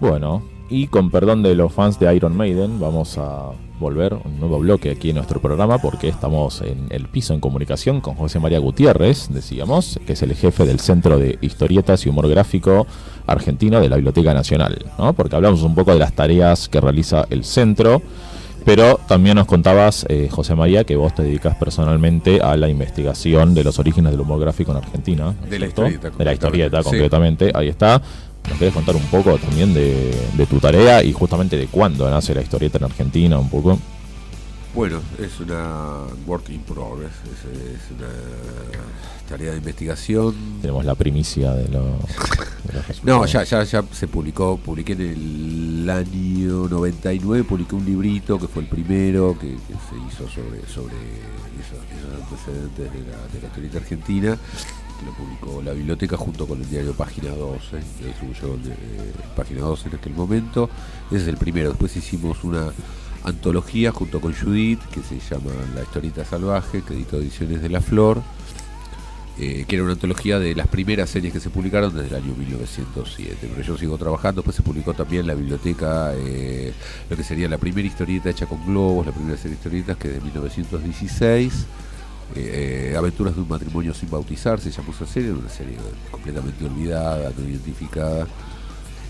Bueno, y con perdón de los fans de Iron Maiden, vamos a volver un nuevo bloque aquí en nuestro programa porque estamos en el piso en comunicación con José María Gutiérrez, decíamos, que es el jefe del Centro de Historietas y Humor Gráfico Argentino de la Biblioteca Nacional, ¿no? Porque hablamos un poco de las tareas que realiza el centro, pero también nos contabas, José María, que vos te dedicas personalmente a la investigación de los orígenes del humor gráfico en Argentina, ¿no? De la historieta. De la historieta, Sí. concretamente, ahí está. ¿Nos querés contar un poco también de tu tarea y justamente de cuándo nace la historieta en Argentina un poco? Bueno, es una work in progress, es una tarea de investigación. Tenemos la primicia de los resultados. No, ya se publiqué en el año 99, publiqué un librito que fue el primero que se hizo sobre esos antecedentes de la historieta argentina, que lo publicó la biblioteca junto con el diario Página 12, que distribuyó Página 12 en aquel momento. Ese es el primero. Después hicimos una antología junto con Judith, que se llama La Historieta Salvaje, que editó Ediciones de la Flor, que era una antología de las primeras series que se publicaron desde el año 1907. Pero yo sigo trabajando. Después se publicó también en la biblioteca lo que sería la primera historieta hecha con globos, la primera serie de historietas, que es de 1916. Aventuras de un matrimonio sin bautizar se llamó esa serie, una serie completamente olvidada, no identificada,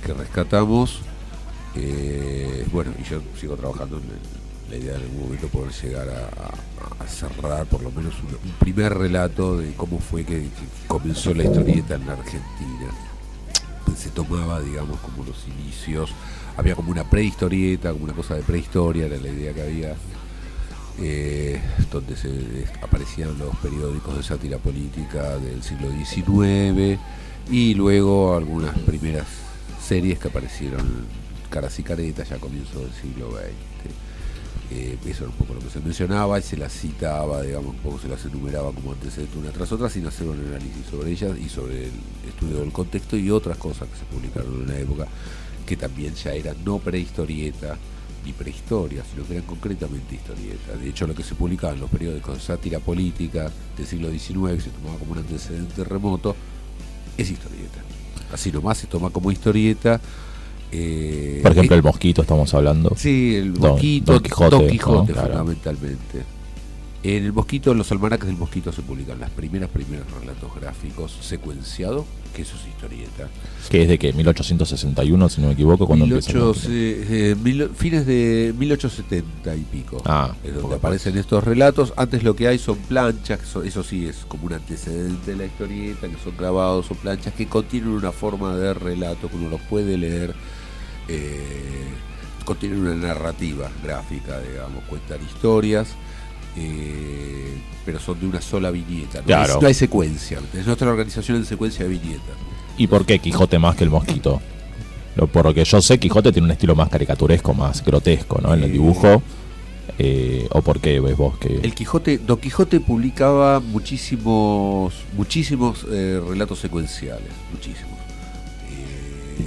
que rescatamos. Bueno, y yo sigo trabajando en la idea de en algún momento poder llegar a cerrar por lo menos un primer relato de cómo fue que comenzó la historieta en la Argentina. Pues se tomaba, digamos, como los inicios, había como una prehistorieta, como una cosa de prehistoria, era la idea que había, donde aparecían los periódicos de sátira política del siglo XIX y luego algunas primeras series que aparecieron, Caras y Caretas, ya a comienzos del siglo XX. Eso era un poco lo que se mencionaba y se las citaba, digamos, un poco se las enumeraba como antecedentes una tras otra, sin hacer un análisis sobre ellas y sobre el estudio del contexto y otras cosas que se publicaron en la época, que también ya eran no prehistorieta ni prehistoria, sino que eran concretamente historieta. De hecho, lo que se publicaba en los periódicos de sátira política del siglo XIX, que se tomaba como un antecedente remoto, es historieta. Así nomás se toma como historieta. Por ejemplo, el Mosquito estamos hablando. Sí, el Mosquito, Don Quijote, Don Quijote, ¿no? Claro. Fundamentalmente. En el Mosquito, en los almanaques del Mosquito se publican las primeros relatos gráficos secuenciados, que eso es historieta. Que es de que 1861, si no me equivoco, cuando empieza el Mosquito. Fines de 1870 y pico. Es donde poco aparecen estos relatos. Antes lo que hay son planchas, eso sí es como un antecedente de la historieta, que son grabados o planchas que contienen una forma de relato que uno los puede leer. Contienen una narrativa gráfica, digamos, cuentan historias, pero son de una sola viñeta, ¿no? Claro. No hay secuencia, es nuestra organización en secuencia de viñetas. ¿Y por qué Quijote más que el Mosquito? Porque yo sé, Quijote tiene un estilo más caricaturesco, más grotesco, ¿no? En el dibujo. ¿O por qué ves vos que...? Don Quijote publicaba muchísimos relatos secuenciales, muchísimos.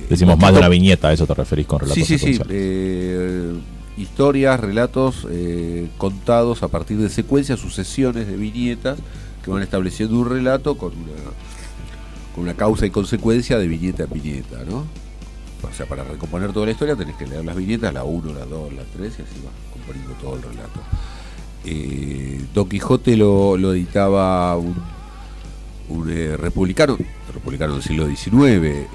Decimos más de una viñeta, ¿a eso te referís con relatos Sí. secuenciales? Historias, relatos contados a partir de secuencias, sucesiones de viñetas que van estableciendo un relato con una causa y consecuencia de viñeta en viñeta, ¿no? O sea, para recomponer toda la historia tenés que leer las viñetas, la 1, la 2, la 3 y así vas componiendo todo el relato. Don Quijote lo editaba un republicano del siglo XIX,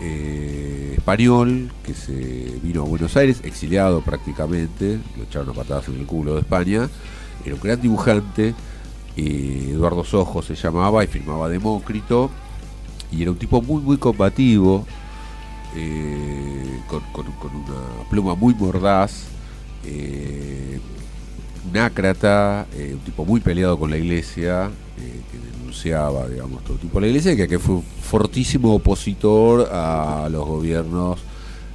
español, que se vino a Buenos Aires, exiliado prácticamente, lo echaron a patadas en el culo de España. Era un gran dibujante, Eduardo Sojo se llamaba y firmaba Demócrito, y era un tipo muy muy combativo, con una pluma muy mordaz, un ácrata, un tipo muy peleado con la iglesia, que denunciaba, digamos, todo tipo de la iglesia, que fue un fortísimo opositor a los gobiernos,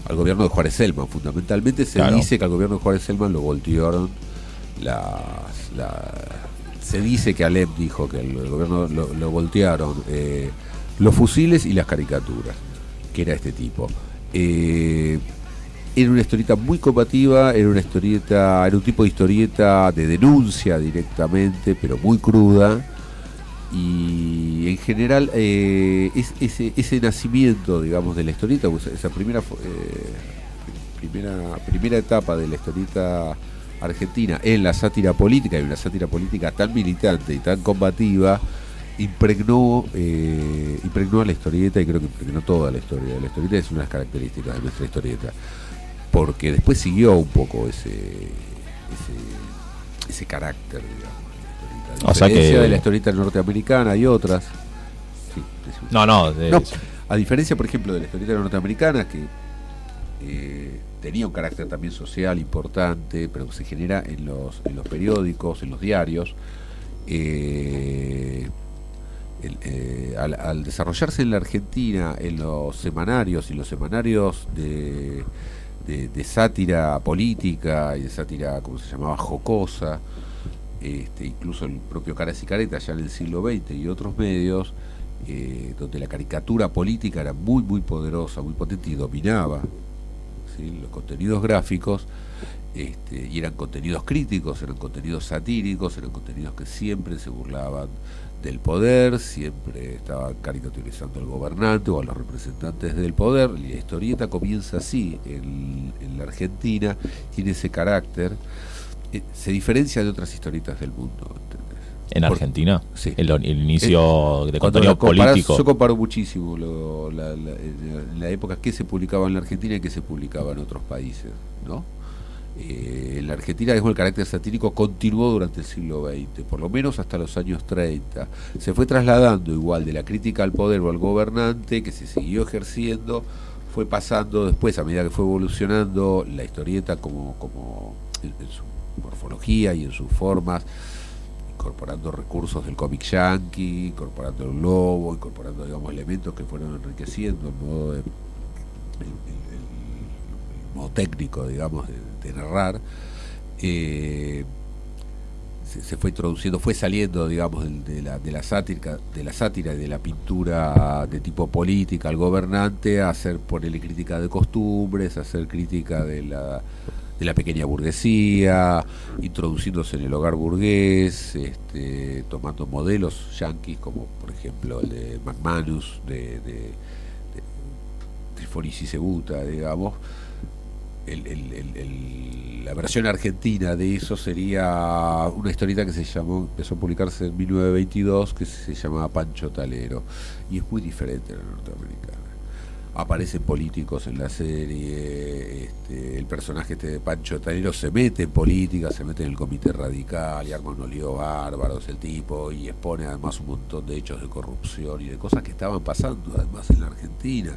al gobierno de Juárez Celman. Fundamentalmente se dice que al gobierno de Juárez Celman lo voltearon se dice que Alem dijo que el gobierno lo voltearon los fusiles y las caricaturas, que era este tipo. Era una historieta muy combativa, era un tipo de historieta de denuncia directamente, pero muy cruda. Y en general ese nacimiento, digamos, de la historieta, pues esa primera primera etapa de la historieta argentina en la sátira política, y una sátira política tan militante y tan combativa, impregnó a la historieta, y creo que impregnó toda la historia de la historieta. Es una de las características de nuestra historieta, porque después siguió un poco ese carácter, digamos, de la historieta. A diferencia de la historieta norteamericana y otras. Sí, no, a diferencia, por ejemplo, de la historieta norteamericana, que tenía un carácter también social importante, pero que se genera en los periódicos, en los diarios. Al desarrollarse en la Argentina en los semanarios, y los semanarios de sátira política y de sátira, como se llamaba, jocosa, incluso el propio Caras y Caretas ya en el siglo XX y otros medios, donde la caricatura política era muy muy poderosa, muy potente y dominaba, ¿sí?, los contenidos gráficos, y eran contenidos críticos, eran contenidos satíricos, eran contenidos que siempre se burlaban del poder, siempre estaban caricaturizando al gobernante o a los representantes del poder. La historieta comienza así en la Argentina, tiene ese carácter, se diferencia de otras historietas del mundo, ¿entendés? ¿En Argentina? Sí. El inicio de contenido político. Yo comparo muchísimo en la época que se publicaba en la Argentina y que se publicaba en otros países, ¿no? En la Argentina, el carácter satírico continuó durante el siglo XX, por lo menos hasta los años 30. Se fue trasladando igual de la crítica al poder o al gobernante, que se siguió ejerciendo, fue pasando después, a medida que fue evolucionando la historieta como en su morfología y en sus formas, incorporando recursos del cómic yankee, incorporando el globo, incorporando, digamos, elementos que fueron enriqueciendo el modo modo técnico, digamos, de narrar. Se fue introduciendo, fue saliendo, digamos, de la sátira y de la pintura de tipo política al gobernante, a hacer, ponerle crítica de costumbres, a hacer crítica de la pequeña burguesía, introduciéndose en el hogar burgués, tomando modelos yanquis, como por ejemplo el de McManus, de Trifonis y Cebuta, digamos. La versión argentina de eso sería una historieta que empezó a publicarse en 1922, que se llamaba Pancho Talero, y es muy diferente a la norteamericana. Aparecen políticos en la serie, el personaje de Pancho Talero se mete en política, se mete en el comité radical y arma unos líos bárbaros el tipo, y expone además un montón de hechos de corrupción y de cosas que estaban pasando además en la Argentina.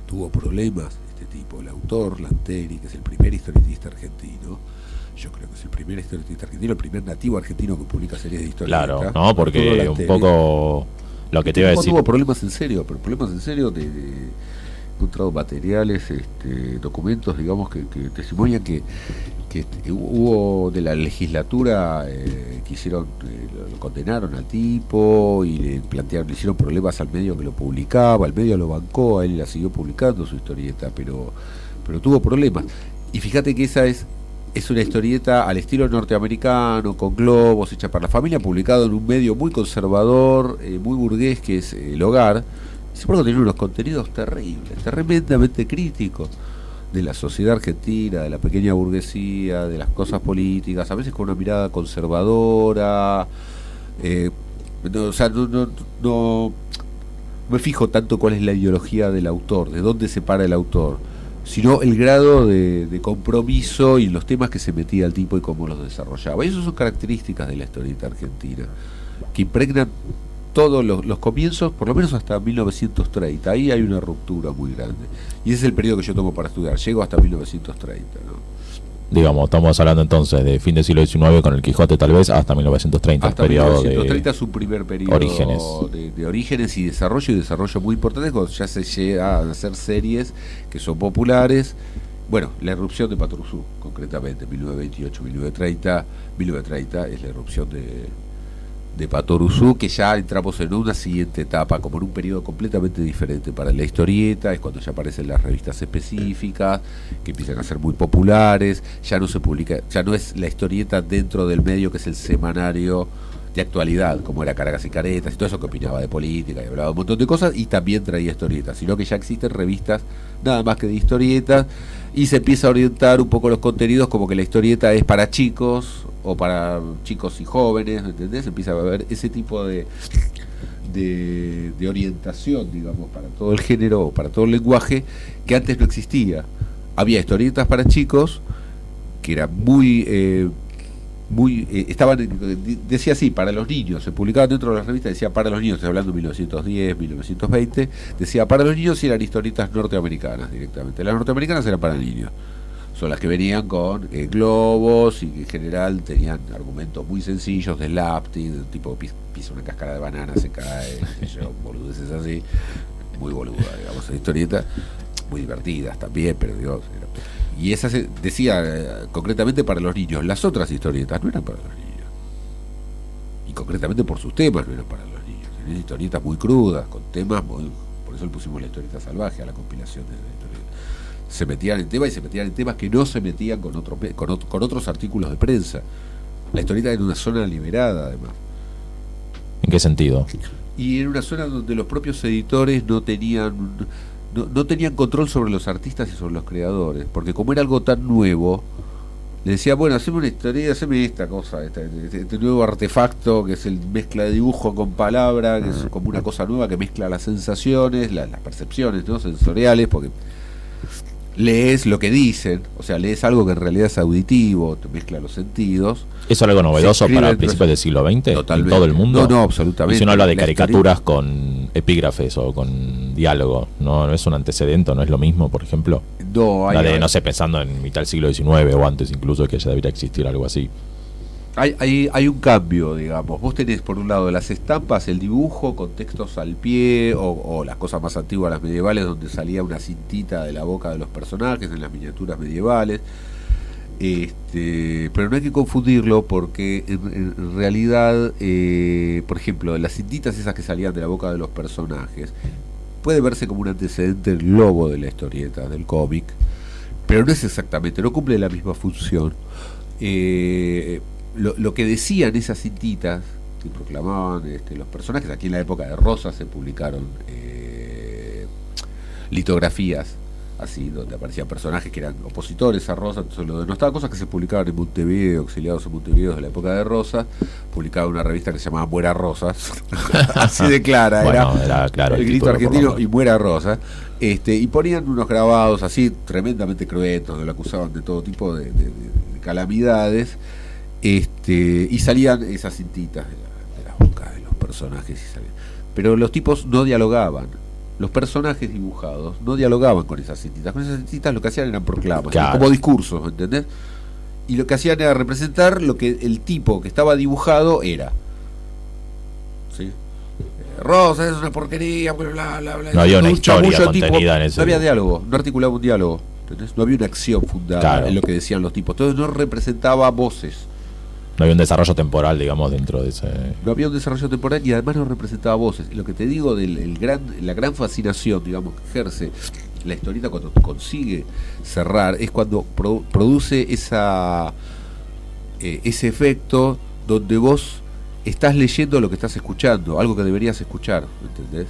Tuvo problemas este tipo, el autor Lanteri, que es el primer historietista argentino. Yo creo que es el primer historietista argentino, el primer nativo argentino que publica series de historieta. Claro, ¿no? Porque un poco lo que te iba a decir. Tuvo problemas en serio, pero problemas en serio de encontrado materiales, documentos, digamos, que testimonian que hubo de la legislatura que hicieron, lo condenaron al tipo y le hicieron problemas al medio que lo publicaba, el medio lo bancó, a él la siguió publicando su historieta, pero tuvo problemas. Y fíjate que esa es una historieta al estilo norteamericano, con globos, hecha para la familia, publicado en un medio muy conservador, muy burgués, que es El Hogar. Sin embargo, tiene unos contenidos terribles, tremendamente críticos de la sociedad argentina, de la pequeña burguesía, de las cosas políticas, a veces con una mirada conservadora. No me fijo tanto cuál es la ideología del autor, de dónde se para el autor, sino el grado de compromiso y los temas que se metía el tipo y cómo los desarrollaba. Y esas son características de la historieta argentina, que impregnan todos los comienzos, por lo menos hasta 1930. Ahí hay una ruptura muy grande. Y ese es el periodo que yo tomo para estudiar. Llego hasta 1930, ¿no? Digamos, estamos hablando entonces de fin del siglo XIX con el Quijote, tal vez, hasta 1930. Hasta 1930 es un primer periodo orígenes. De orígenes y desarrollo muy importante, cuando ya se llega a hacer series que son populares. Bueno, la erupción de Patoruzú, concretamente, 1928, 1930 es la erupción de Patoruzú, que ya entramos en una siguiente etapa, como en un periodo completamente diferente para la historieta. Es cuando ya aparecen las revistas específicas, que empiezan a ser muy populares. Ya no se publica, ya no es la historieta dentro del medio, que es el semanario de actualidad, como era Cargas y Caretas y todo eso, que opinaba de política y hablaba de un montón de cosas, y también traía historietas, sino que ya existen revistas nada más que de historietas, y se empieza a orientar un poco los contenidos como que la historieta es para chicos o para chicos y jóvenes, ¿entendés? Empieza a haber ese tipo de orientación, digamos, para todo el género, para todo el lenguaje, que antes no existía. Había historietas para chicos que eran decía así, para los niños, se publicaba dentro de las revistas, decía para los niños, estoy hablando de 1910, 1920, decía para los niños, y eran historietas norteamericanas directamente. Las norteamericanas eran para niños, son las que venían con globos y que en general tenían argumentos muy sencillos de slapstick, tipo pisa una cáscara de banana, se cae, boludeces así, muy boluda, digamos, historietas muy divertidas también, pero Dios, y esa se decía concretamente para los niños. Las otras historietas no eran para los niños, y concretamente por sus temas no eran para los niños. Eran historietas muy crudas, con temas muy, por eso le pusimos la historieta salvaje a la compilación de la historieta. Se metían en temas, y se metían en temas que no se metían con otros artículos de prensa. La historieta era una zona liberada, además. ¿En qué sentido? Y era una zona donde los propios editores no tenían control sobre los artistas y sobre los creadores, porque como era algo tan nuevo, le decía, bueno, haceme una historia, haceme esta cosa, este nuevo artefacto que es el mezcla de dibujo con palabra, que es como una cosa nueva que mezcla las sensaciones, las percepciones, ¿no?, sensoriales, porque lees lo que dicen, o sea, lees algo que en realidad es auditivo, te mezcla los sentidos. ¿Eso es algo novedoso para principios del siglo XX? Totalmente. ¿En todo el mundo? No, absolutamente. Y si uno habla de caricaturas con epígrafes o con diálogo, ¿no es un antecedente, no es lo mismo, por ejemplo? No, no sé, pensando en mitad del siglo XIX o antes incluso, que ya debería existir algo así. Hay un cambio, digamos. Vos tenés por un lado las estampas, el dibujo con textos al pie, o las cosas más antiguas, las medievales, donde salía una cintita de la boca de los personajes en las miniaturas medievales. Pero no hay que confundirlo, porque en realidad, por ejemplo, las cintitas esas que salían de la boca de los personajes puede verse como un antecedente del globo de la historieta, del cómic, pero no es exactamente, no cumple la misma función. Lo que decían esas cintitas que proclamaban los personajes, aquí en la época de Rosas se publicaron litografías así, donde aparecían personajes que eran opositores a Rosas, entonces lo denostaba, cosas que se publicaban en Montevideo, exiliados en Montevideo de la época de Rosas, publicaba una revista que se llamaba Muera Rosas, así de clara, bueno, era claro, el grito argentino y Muera Rosas, y ponían unos grabados así tremendamente cruentos, donde lo acusaban de todo tipo de calamidades. Y salían esas cintitas de las bocas de los personajes, pero los tipos no dialogaban, los personajes dibujados no dialogaban con esas cintitas lo que hacían eran proclamas, claro, como discursos, ¿entendés? Y lo que hacían era representar lo que el tipo que estaba dibujado era, ¿sí? Rosa es una porquería, bla bla bla. No había una historia contenida en ese. No había diálogo, no articulaba un diálogo, ¿entendés? No había una acción fundada, claro, en lo que decían los tipos, entonces no representaba voces. No había un desarrollo temporal, digamos, dentro de ese... No había un desarrollo temporal, y además no representaba voces. Y lo que te digo de la gran fascinación, digamos, que ejerce la historieta cuando consigue cerrar, es cuando produce ese efecto donde vos estás leyendo lo que estás escuchando, algo que deberías escuchar, ¿entendés?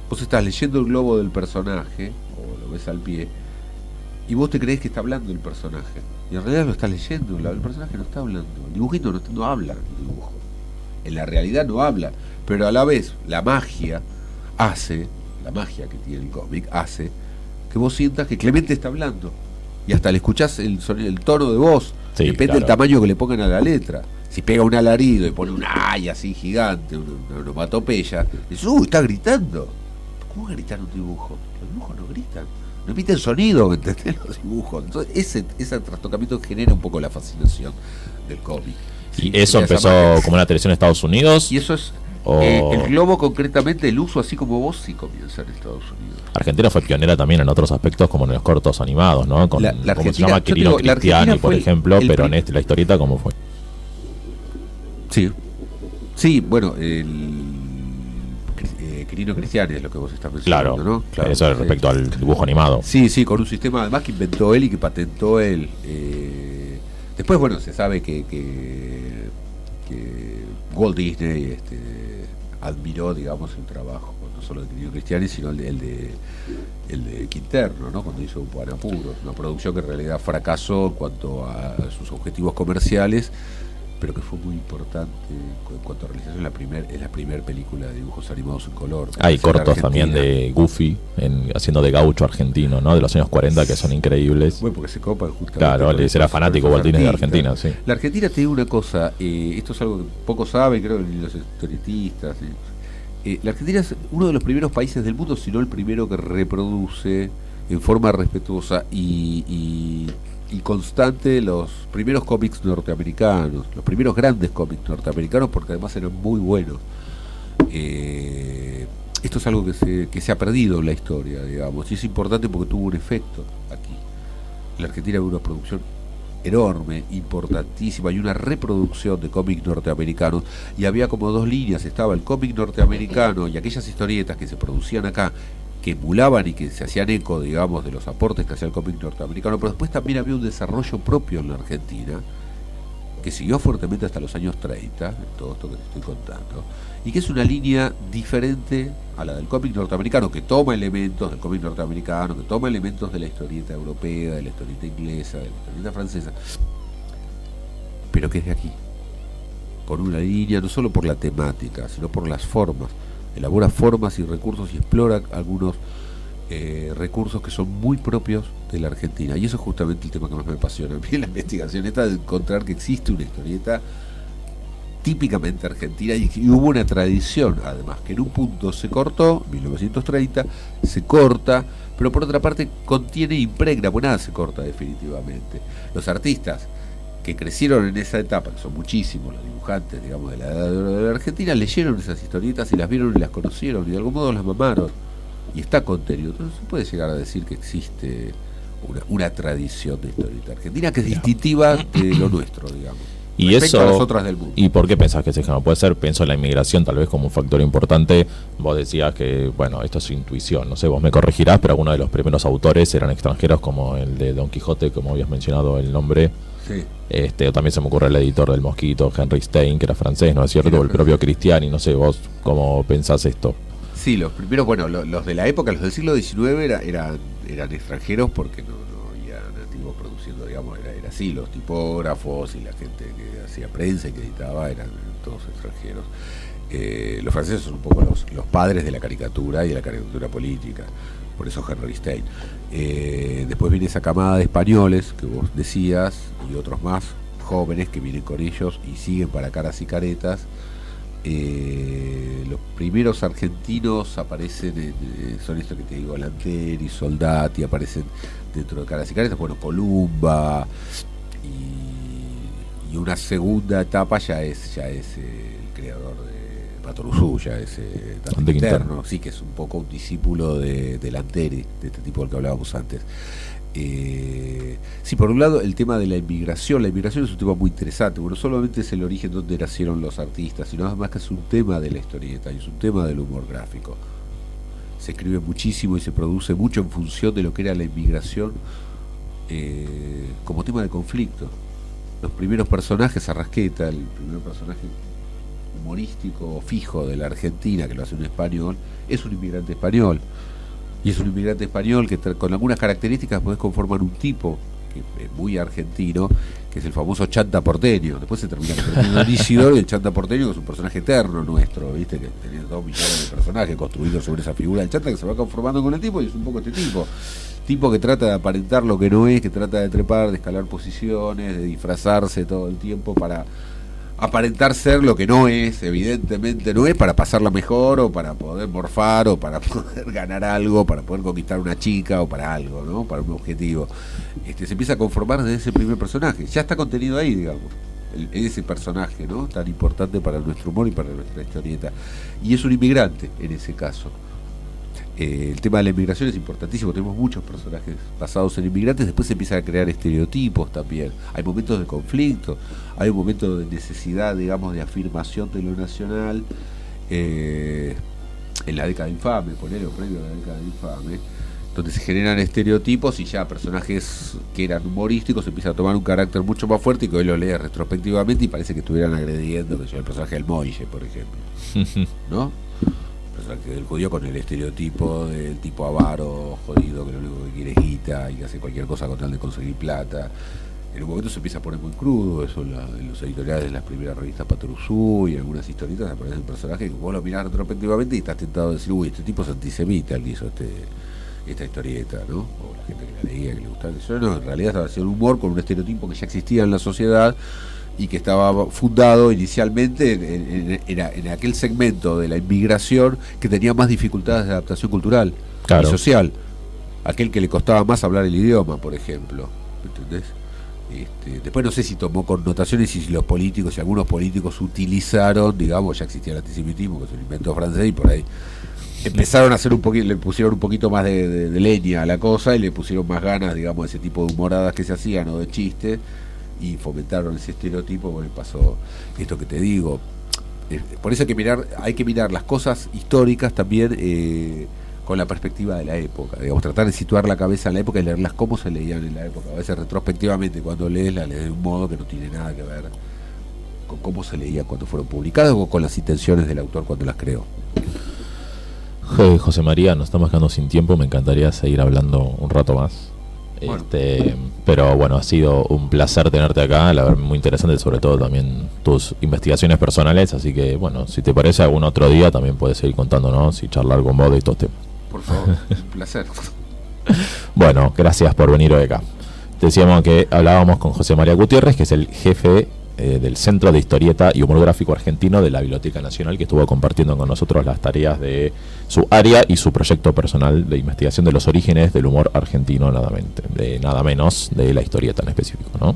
Vos estás leyendo el globo del personaje, o lo ves al pie, y vos te creés que está hablando el personaje, y en realidad lo estás leyendo, el personaje no está hablando, el dibujito no habla, el dibujo en la realidad no habla, pero a la vez la magia que tiene el cómic hace que vos sientas que Clemente está hablando, y hasta le escuchás el tono de voz, sí, depende, claro, del tamaño que le pongan a la letra. Si pega un alarido y pone un ay así gigante, una onomatopeya, dices, está gritando. ¿Cómo gritar un dibujo? Los dibujos no gritan, no emiten sonido, ¿me entendés? Los dibujos. Entonces ese trastocamiento genera un poco la fascinación del cómic. ¿Y eso empezó como una televisión en Estados Unidos? Y eso es el globo, concretamente, el uso así como vos, sí comienza en Estados Unidos. Argentina fue pionera también en otros aspectos, como en los cortos animados, ¿no? Con como se llama Quirino Cristiani, por ejemplo, pero en la historieta, ¿cómo fue? Sí, bueno, Quirino Cristiani es lo que vos estás mencionando, claro, ¿no? Claro, eso es respecto al dibujo animado. Sí, con un sistema además que inventó él y que patentó él. Después, bueno, se sabe que que Walt Disney admiró, digamos, el trabajo no solo de Querido Cristiani, sino el de Quinterno, ¿no? Cuando hizo Un en Apuros, una producción que en realidad fracasó en cuanto a sus objetivos comerciales, pero que fue muy importante en cuanto a realización. Es la primera película de dibujos animados en color. Hay cortos también de Goofy haciendo de gaucho argentino, ¿no? De los años 40, que son increíbles. Bueno, porque se copan justamente. Claro, él era fanático Walt Disney de Argentina, sí. La Argentina, te digo una cosa, esto es algo que pocos saben, creo que ni los historietistas. La Argentina es uno de los primeros países del mundo, si no el primero, que reproduce en forma respetuosa y constante los primeros cómics norteamericanos, los primeros grandes cómics norteamericanos, porque además eran muy buenos. Esto es algo que se ha perdido en la historia, digamos, y es importante porque tuvo un efecto aquí. La Argentina había una producción enorme, importantísima, y una reproducción de cómics norteamericanos, y había como dos líneas: estaba el cómic norteamericano y aquellas historietas que se producían acá, que emulaban y que se hacían eco, digamos, de los aportes que hacía el cómic norteamericano, pero después también había un desarrollo propio en la Argentina, que siguió fuertemente hasta los años 30, en todo esto que te estoy contando, y que es una línea diferente a la del cómic norteamericano, que toma elementos del cómic norteamericano, que toma elementos de la historieta europea, de la historieta inglesa, de la historieta francesa, pero que es de aquí, con una línea, no solo por la temática, sino por las formas. Elabora formas y recursos y explora algunos recursos que son muy propios de la Argentina, y eso es justamente el tema que más me apasiona a mí en la investigación esta, de encontrar que existe una historieta típicamente argentina, y hubo una tradición, además, que en un punto se cortó, 1930, se corta, pero por otra parte contiene, impregna, pues nada se corta definitivamente. Los artistas que crecieron en esa etapa, que son muchísimos, los dibujantes, digamos, de la edad de oro de la Argentina, leyeron esas historietas y las vieron y las conocieron, y de algún modo las mamaron, y está contenido. Entonces se puede llegar a decir que existe una tradición de historieta argentina que es distintiva de lo nuestro, digamos, y respecto eso, a las otras del mundo. ¿Y por qué pensás que se llama? Puede ser, pienso en la inmigración tal vez como un factor importante. Vos decías que, bueno, esto es intuición, no sé, vos me corregirás, pero algunos de los primeros autores eran extranjeros, como el de Don Quijote, como habías mencionado el nombre. Sí. También se me ocurre el editor del Mosquito, Henry Stein, que era francés, ¿no es cierto? O el propio Cristiani, no sé, vos cómo pensás esto. Sí, los primeros, bueno, los de la época, los del siglo XIX eran extranjeros, porque no había nativos produciendo, digamos, era así, los tipógrafos y la gente que hacía prensa y que editaba eran todos extranjeros. Los franceses son un poco los padres de la caricatura y de la caricatura política, por eso Henry Stein. Después viene esa camada de españoles que vos decías, y otros más jóvenes que vienen con ellos y siguen para Caras y Caretas. Los primeros argentinos aparecen son esto que te digo, Lanteri, Soldati, aparecen dentro de Caras y Caretas, bueno, Columba, y una segunda etapa ya es el creador de Patoruzú, ya es Dante Quinterno, sí, que es un poco un discípulo de Lanteri, de este tipo del que hablábamos antes. Sí, por un lado el tema de la inmigración es un tema muy interesante, bueno, no solamente es el origen donde nacieron los artistas, sino además que es un tema de la historieta y es un tema del humor gráfico. Se escribe muchísimo y se produce mucho en función de lo que era la inmigración como tema de conflicto. Los primeros personajes, Arrasqueta, el primer personaje humorístico fijo de la Argentina, que lo hace un español, es un inmigrante español. Y es un inmigrante español que con algunas características podés conformar un tipo que es muy argentino, que es el famoso chanta porteño. Después se termina convirtiendo en Isidoro, y el chanta porteño, que es un personaje eterno nuestro, ¿viste? Que tenía 2 millones de personajes construidos sobre esa figura del chanta, que se va conformando con el tipo, y es un poco este tipo que trata de aparentar lo que no es, que trata de trepar, de escalar posiciones, de disfrazarse todo el tiempo para aparentar ser lo que no es, evidentemente no es, para pasarla mejor, o para poder morfar, o para poder ganar algo, para poder conquistar una chica, o para algo, ¿no? Para un objetivo. Se empieza a conformar desde ese primer personaje. Ya está contenido ahí, digamos, ese personaje, ¿no? Tan importante para nuestro humor y para nuestra historieta. Y es un inmigrante en ese caso. El tema de la inmigración es importantísimo, tenemos muchos personajes basados en inmigrantes, después se empiezan a crear estereotipos también, hay momentos de conflicto, hay un momento de necesidad, digamos, de afirmación de lo nacional, en la década infame, ponele, o previo a la década infame, donde se generan estereotipos y ya personajes que eran humorísticos empiezan a tomar un carácter mucho más fuerte y que hoy lo lees retrospectivamente y parece que estuvieran agrediendo, que sea el personaje del Moille, por ejemplo, ¿no? El personaje del judío con el estereotipo del tipo avaro, jodido, que lo único que quiere es guita y que hace cualquier cosa con tal de conseguir plata. En un momento se empieza a poner muy crudo, eso en los editoriales de las primeras revistas Patrusú y en algunas historietas aparece un personaje que vos lo mirás retrospectivamente y estás tentado de decir, uy, este tipo es antisemita, el que hizo esta historieta, ¿no? O la gente que la leía, que le gustaba. Eso no, en realidad estaba haciendo humor con un estereotipo que ya existía en la sociedad y que estaba fundado inicialmente en aquel segmento de la inmigración que tenía más dificultades de adaptación cultural y social. Aquel que le costaba más hablar el idioma, por ejemplo. ¿Me entendés? Después no sé si tomó connotaciones y si los políticos, si algunos políticos utilizaron, digamos, ya existía el antisemitismo, que es un invento francés, y por ahí empezaron a hacer un poquito, le pusieron un poquito más de leña a la cosa y le pusieron más ganas, digamos, de ese tipo de humoradas que se hacían o de chistes y fomentaron ese estereotipo. Bueno, pasó esto que te digo. Por eso hay que mirar las cosas históricas también con la perspectiva de la época, digamos, tratar de situar la cabeza en la época y leerlas cómo se leían en la época. A veces retrospectivamente cuando lees de un modo que no tiene nada que ver con cómo se leía cuando fueron publicadas o con las intenciones del autor cuando las creó. José María, nos estamos quedando sin tiempo, me encantaría seguir hablando un rato más. Bueno. Pero bueno, ha sido un placer tenerte acá, la verdad muy interesante, sobre todo también tus investigaciones personales, así que bueno, si te parece algún otro día también puedes seguir contándonos y charlar con vos de estos temas. Por favor, un placer. Bueno, gracias por venir hoy acá. Decíamos que hablábamos con José María Gutiérrez, que es el jefe del Centro de Historieta y Humor Gráfico Argentino de la Biblioteca Nacional, que estuvo compartiendo con nosotros las tareas de su área y su proyecto personal de investigación de los orígenes del humor argentino, nada menos de la historieta en específico, ¿no?